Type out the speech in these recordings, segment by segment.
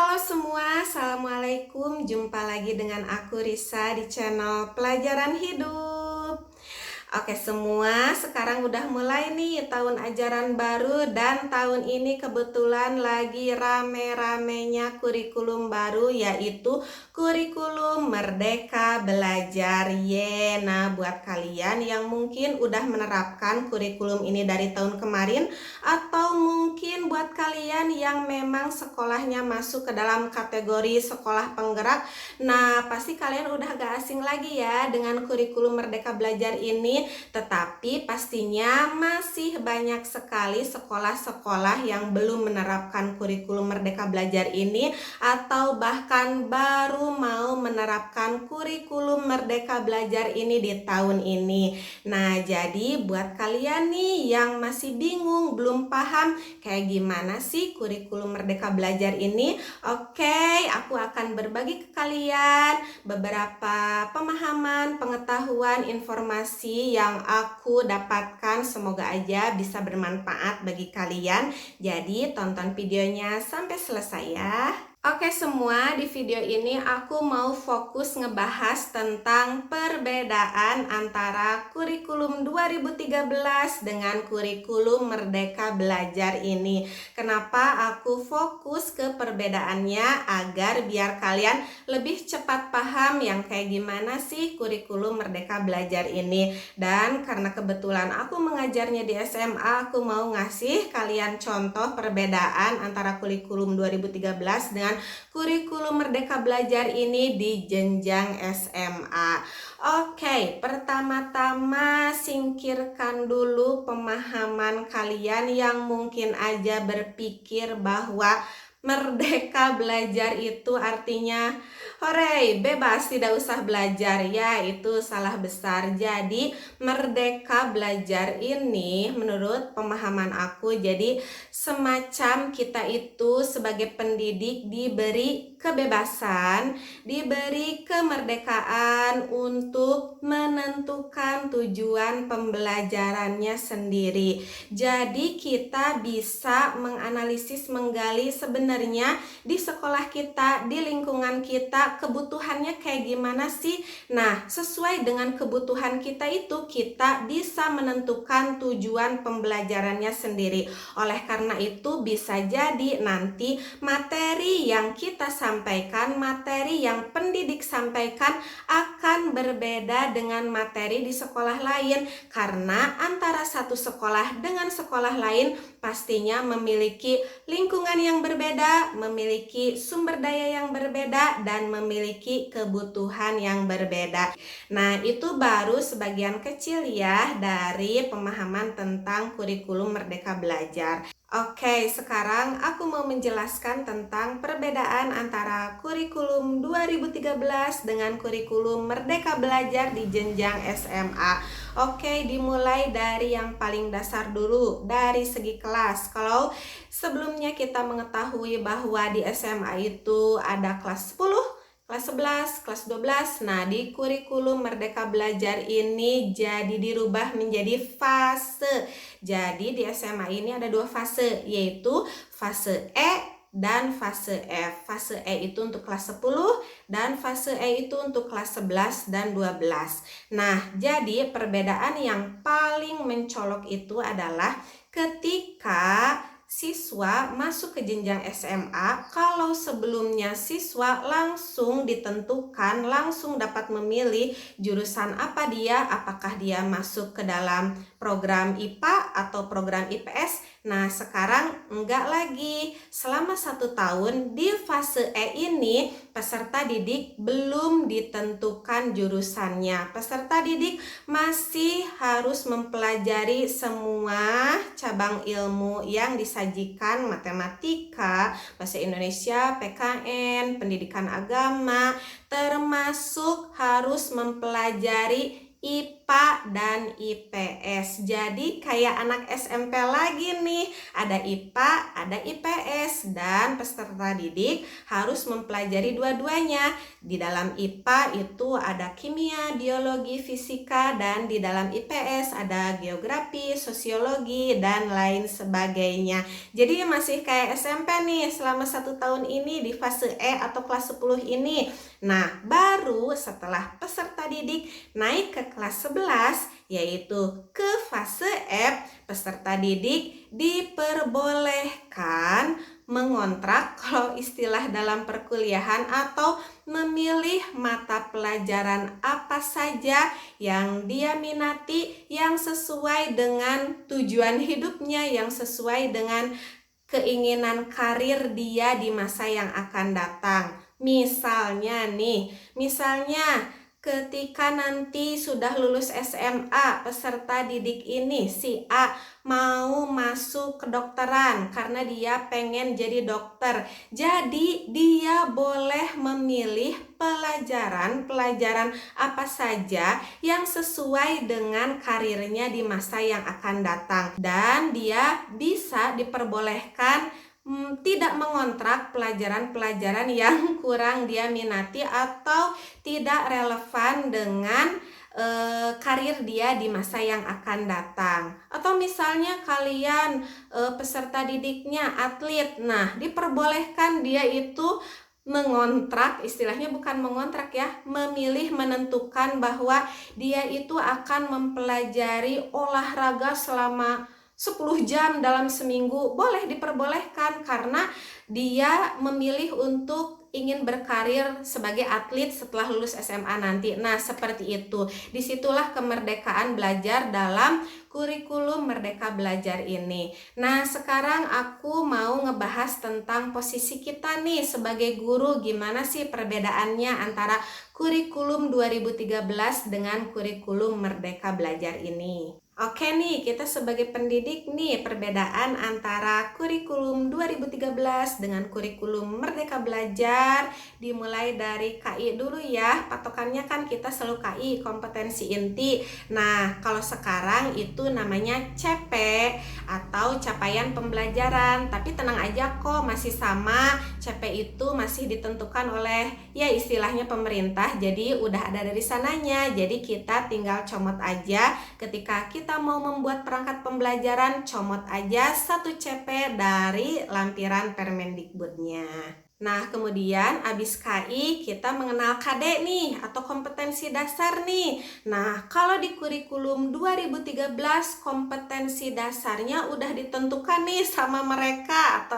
Halo semua, Assalamualaikum. Jumpa lagi dengan aku Risa di channel Pelajaran Hidup. Oke semua, sekarang udah mulai nih tahun ajaran baru dan tahun ini kebetulan lagi rame-ramenya kurikulum baru, yaitu kurikulum Merdeka Belajar. Nah, buat kalian yang mungkin udah menerapkan kurikulum ini dari tahun kemarin, atau mungkin buat kalian yang memang sekolahnya masuk ke dalam kategori sekolah penggerak, nah pasti kalian udah gak asing lagi ya dengan kurikulum Merdeka Belajar ini. Tetapi pastinya masih banyak sekali sekolah-sekolah yang belum menerapkan kurikulum Merdeka Belajar ini, atau bahkan baru mau menerapkan kurikulum Merdeka Belajar ini di tahun ini. Nah, jadi buat kalian nih yang masih bingung, belum paham kayak gimana sih kurikulum Merdeka Belajar ini, oke, aku akan berbagi ke kalian beberapa pemahaman, pengetahuan, informasi yang aku dapatkan. Semoga aja bisa bermanfaat bagi kalian. Jadi tonton videonya sampai selesai ya. Oke semua, di video ini aku mau fokus ngebahas tentang perbedaan antara kurikulum 2013 dengan kurikulum Merdeka Belajar ini. Kenapa aku fokus ke perbedaannya? Agar biar kalian lebih cepat paham yang kayak gimana sih kurikulum Merdeka Belajar ini. Dan karena kebetulan aku mengajarnya di SMA, aku mau ngasih kalian contoh perbedaan antara kurikulum 2013 dengan kurikulum Merdeka Belajar ini di jenjang SMA. Oke, pertama-tama singkirkan dulu pemahaman kalian yang mungkin aja berpikir bahwa Merdeka Belajar itu artinya hore, bebas, tidak usah belajar. Ya, itu salah besar. Jadi Merdeka Belajar ini menurut pemahaman aku, jadi semacam kita itu sebagai pendidik diberi kebebasan, diberi kemerdekaan untuk menentukan tujuan pembelajarannya sendiri. Jadi kita bisa menganalisis, menggali sebenarnya di sekolah kita, di lingkungan kita, kebutuhannya kayak gimana sih. Nah, sesuai dengan kebutuhan kita itu, kita bisa menentukan tujuan pembelajarannya sendiri. Oleh karena itu bisa jadi nanti materi yang kita sampaikan, materi yang pendidik sampaikan akan berbeda dengan materi di sekolah lain, karena antara satu sekolah dengan sekolah lain pastinya memiliki lingkungan yang berbeda, memiliki sumber daya yang berbeda, dan memiliki kebutuhan yang berbeda. Nah, itu baru sebagian kecil ya dari pemahaman tentang kurikulum Merdeka Belajar. Oke, sekarang aku mau menjelaskan tentang perbedaan antara kurikulum 2013 dengan kurikulum Merdeka Belajar di jenjang SMA. Oke, dimulai dari yang paling dasar dulu, dari segi kelas. Kalau sebelumnya kita mengetahui bahwa di SMA itu ada kelas 10, kelas 11, kelas 12. Nah, di kurikulum Merdeka Belajar ini jadi dirubah menjadi fase. Jadi di SMA ini ada dua fase, yaitu fase E dan fase F. Fase E itu untuk kelas 10 dan fase E itu untuk kelas 11 dan 12. Nah, jadi perbedaan yang paling mencolok itu adalah ketika siswa masuk ke jenjang SMA, kalau sebelumnya siswa langsung ditentukan, langsung dapat memilih jurusan apa dia, apakah dia masuk ke dalam program IPA atau program IPS. Nah, sekarang enggak lagi. Selama 1 tahun di fase E ini, peserta didik belum ditentukan jurusannya. Peserta didik masih harus mempelajari semua cabang ilmu yang disajikan, matematika, bahasa Indonesia, PKN, pendidikan agama, termasuk harus mempelajari IPA IPA dan IPS. Jadi kayak anak SMP lagi nih, ada IPA, ada IPS, dan peserta didik harus mempelajari dua-duanya. Di dalam IPA itu ada kimia, biologi, fisika, dan di dalam IPS ada geografi, sosiologi, dan lain sebagainya. Jadi masih kayak SMP nih selama 1 tahun ini di fase E atau kelas 10 ini. Nah, baru setelah peserta didik naik ke kelas 11, yaitu ke fase F, peserta didik diperbolehkan mengontrak kalau istilah dalam perkuliahan atau memilih mata pelajaran apa saja yang dia minati, yang sesuai dengan tujuan hidupnya, yang sesuai dengan keinginan karir dia di masa yang akan datang. Misalnya ketika nanti sudah lulus SMA, peserta didik ini si A mau masuk kedokteran karena dia pengen jadi dokter. Jadi dia boleh memilih pelajaran apa saja yang sesuai dengan karirnya di masa yang akan datang. Dan dia bisa diperbolehkan tidak mengontrak pelajaran-pelajaran yang kurang dia minati atau tidak relevan dengan karir dia di masa yang akan datang. Atau misalnya kalian peserta didiknya atlet, nah diperbolehkan dia itu mengontrak, istilahnya bukan mengontrak ya, memilih menentukan bahwa dia itu akan mempelajari olahraga selama 10 jam dalam seminggu. Boleh, diperbolehkan karena dia memilih untuk ingin berkarir sebagai atlet setelah lulus SMA nanti. Nah, seperti itu. Disitulah kemerdekaan belajar dalam kurikulum Merdeka Belajar ini. Nah, sekarang aku mau ngebahas tentang posisi kita nih sebagai guru. Gimana sih perbedaannya antara kurikulum 2013 dengan kurikulum Merdeka Belajar ini? Oke nih, kita sebagai pendidik nih, perbedaan antara kurikulum 2013 dengan kurikulum Merdeka Belajar dimulai dari KI dulu ya. Patokannya kan kita selalu KI, kompetensi inti. Nah, kalau sekarang itu namanya CP atau capaian pembelajaran. Tapi tenang aja kok, masih sama. CP itu masih ditentukan oleh ya istilahnya pemerintah. Jadi udah ada dari sananya. Jadi kita tinggal comot aja ketika kita mau membuat perangkat pembelajaran, comot aja 1 CP dari lampiran Permendikbudnya. Nah, kemudian abis KI kita mengenal KD nih atau kompetensi dasar nih. Nah, kalau di kurikulum 2013 kompetensi dasarnya udah ditentukan nih sama mereka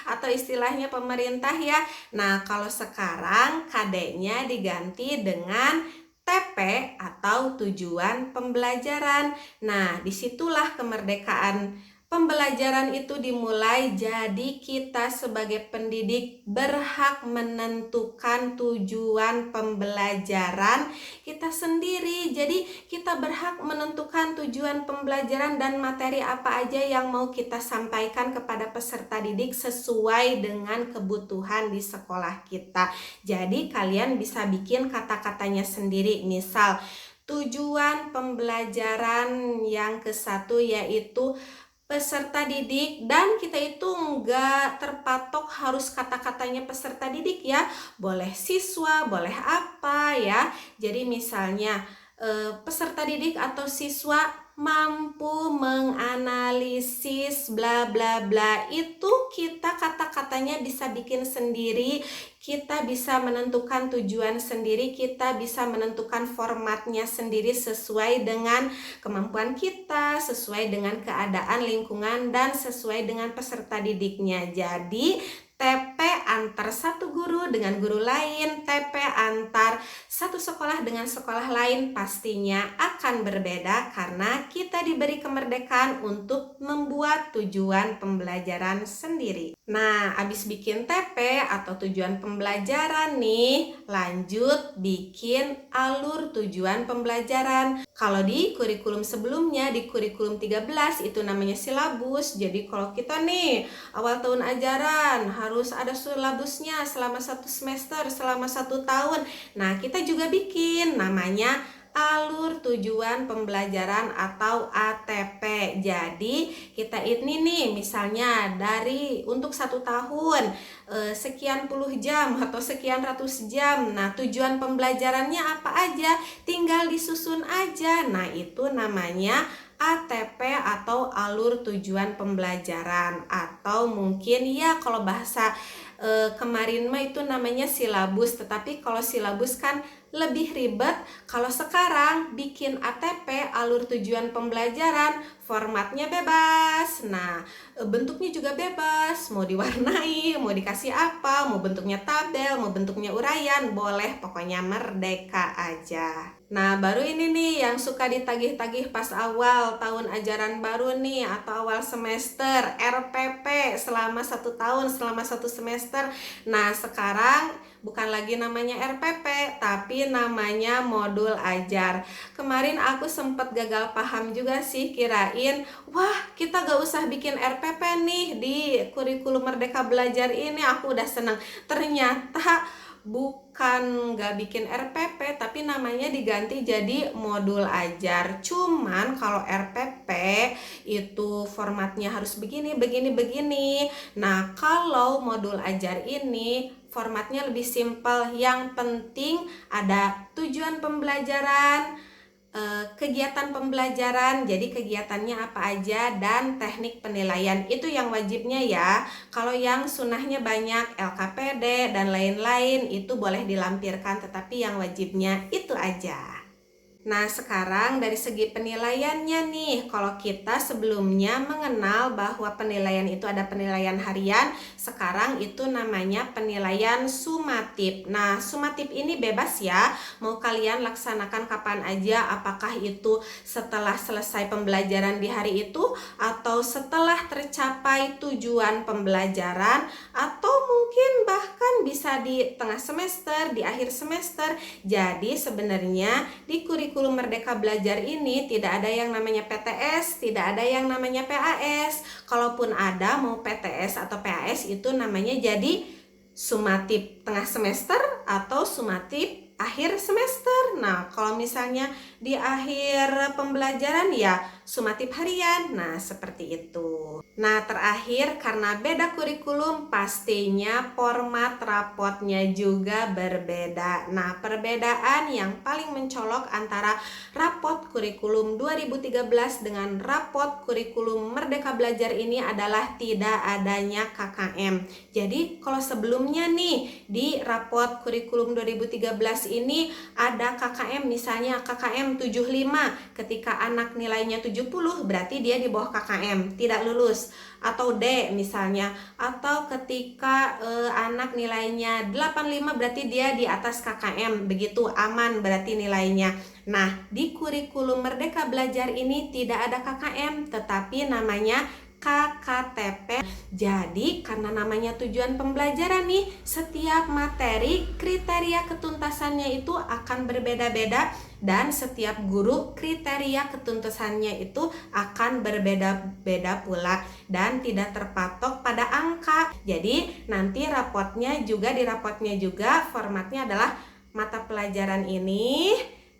atau istilahnya pemerintah ya. Nah, kalau sekarang KD-nya diganti dengan TP atau tujuan pembelajaran. Nah, disitulah kemerdekaan pembelajaran itu dimulai. Jadi kita sebagai pendidik berhak menentukan tujuan pembelajaran kita sendiri. Jadi kita berhak menentukan tujuan pembelajaran dan materi apa aja yang mau kita sampaikan kepada peserta didik sesuai dengan kebutuhan di sekolah kita. Jadi kalian bisa bikin kata-katanya sendiri. Misal tujuan pembelajaran yang ke-1 yaitu peserta didik, dan kita itu nggak terpatok harus kata-katanya peserta didik ya, boleh siswa, boleh apa ya. Jadi misalnya peserta didik atau siswa mampu menganalisis bla bla bla, itu kita kata-katanya bisa bikin sendiri, kita bisa menentukan tujuan sendiri, kita bisa menentukan formatnya sendiri sesuai dengan kemampuan kita, sesuai dengan keadaan lingkungan, dan sesuai dengan peserta didiknya. Jadi TP antar satu guru dengan guru lain, TP antar satu sekolah dengan sekolah lain pastinya akan berbeda karena kita diberi kemerdekaan untuk membuat tujuan pembelajaran sendiri. Nah, habis bikin TP atau tujuan pembelajaran nih, lanjut bikin alur tujuan pembelajaran. Kalau di kurikulum sebelumnya, di kurikulum 13 itu namanya silabus. Jadi kalau kita nih awal tahun ajaran harus ada silabusnya selama 1 semester, selama 1 tahun. Nah, kita juga bikin namanya alur tujuan pembelajaran atau ATP. Jadi kita ini nih misalnya untuk 1 tahun sekian puluh jam atau sekian ratus jam. Nah, tujuan pembelajarannya apa aja? Tinggal disusun aja. Nah, itu namanya ATP atau alur tujuan pembelajaran, atau mungkin ya kalau bahasa kemarin mah itu namanya silabus, tetapi kalau silabus kan lebih ribet. Kalau sekarang bikin ATP alur tujuan pembelajaran, formatnya bebas. Nah, bentuknya juga bebas, mau diwarnai, mau dikasih apa, mau bentuknya tabel, mau bentuknya uraian, boleh, pokoknya merdeka aja. Nah, baru ini nih yang suka ditagih-tagih pas awal tahun ajaran baru nih atau awal semester, RPP selama 1 tahun, selama 1 semester. Nah, sekarang bukan lagi namanya RPP, tapi namanya modul ajar. Kemarin aku sempat gagal paham juga sih, kirain wah kita gak usah bikin RPP nih di kurikulum Merdeka Belajar ini, aku udah seneng. Ternyata bukan gak bikin RPP, tapi namanya diganti jadi modul ajar. Cuman kalau RPP itu formatnya harus begini. Nah, kalau modul ajar ini formatnya lebih simpel. Yang penting ada tujuan pembelajaran, kegiatan pembelajaran, jadi kegiatannya apa aja, dan teknik penilaian. Itu yang wajibnya ya. Kalau yang sunahnya banyak, LKPD dan lain-lain, itu boleh dilampirkan, tetapi yang wajibnya itu aja. Nah, sekarang dari segi penilaiannya nih, kalau kita sebelumnya mengenal bahwa penilaian itu ada penilaian harian, sekarang itu namanya penilaian sumatif. Nah, sumatif ini bebas ya, mau kalian laksanakan kapan aja, apakah itu setelah selesai pembelajaran di hari itu, atau setelah tercapai tujuan pembelajaran, atau mungkin bahkan bisa di tengah semester, di akhir semester. Jadi sebenarnya di kurikulum Merdeka Belajar ini tidak ada yang namanya PTS, tidak ada yang namanya PAS. Kalaupun ada, mau PTS atau PAS itu namanya jadi sumatif tengah semester atau sumatif akhir semester. Nah, kalau misalnya di akhir pembelajaran ya sumatif harian. Nah, seperti itu. Nah, terakhir karena beda kurikulum, pastinya format rapotnya juga berbeda. Nah, perbedaan yang paling mencolok antara rapot kurikulum 2013 dengan rapot kurikulum Merdeka Belajar ini adalah tidak adanya KKM. Jadi, kalau sebelumnya nih di rapot kurikulum 2013 ini ada KKM, misalnya KKM 75, ketika anak nilainya 70 berarti dia di bawah KKM, tidak lulus. Atau D misalnya, atau ketika anak nilainya 85 berarti dia di atas KKM, begitu aman berarti nilainya. Nah, di kurikulum Merdeka Belajar ini tidak ada KKM, tetapi namanya KKTP. Jadi karena namanya tujuan pembelajaran nih, setiap materi kriteria ketuntasannya itu akan berbeda-beda, dan setiap guru kriteria ketuntasannya itu akan berbeda-beda pula dan tidak terpatok pada angka. Jadi nanti di rapotnya juga formatnya adalah mata pelajaran ini,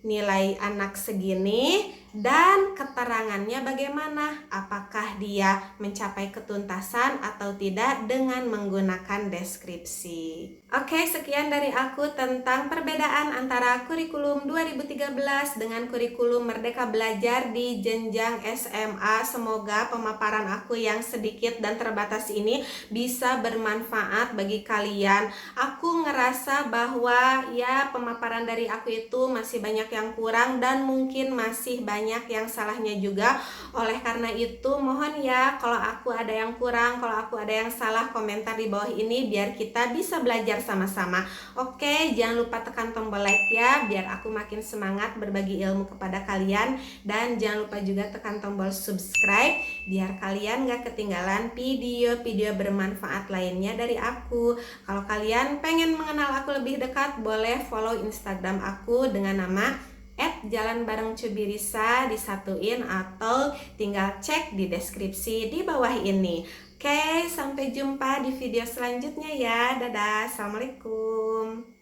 nilai anak segini, dan keterangannya bagaimana, apakah dia mencapai ketuntasan atau tidak dengan menggunakan deskripsi. Oke, sekian dari aku tentang perbedaan antara kurikulum 2013 dengan kurikulum Merdeka Belajar di jenjang SMA. Semoga pemaparan aku yang sedikit dan terbatas ini bisa bermanfaat bagi kalian. Aku ngerasa bahwa ya pemaparan dari aku itu masih banyak yang kurang dan mungkin masih banyak yang salahnya juga. Oleh karena itu mohon ya, kalau aku ada yang kurang, kalau aku ada yang salah, komentar di bawah ini biar kita bisa belajar sama-sama. Oke, jangan lupa tekan tombol like ya, biar aku makin semangat berbagi ilmu kepada kalian. Dan jangan lupa juga tekan tombol subscribe biar kalian gak ketinggalan video-video bermanfaat lainnya dari aku. Kalau kalian pengen mengenal aku lebih dekat, boleh follow Instagram aku dengan nama @jalanbarengcubirisa disatuin, atau tinggal cek di deskripsi di bawah ini. Oke, sampai jumpa di video selanjutnya ya. Dadah, assalamualaikum.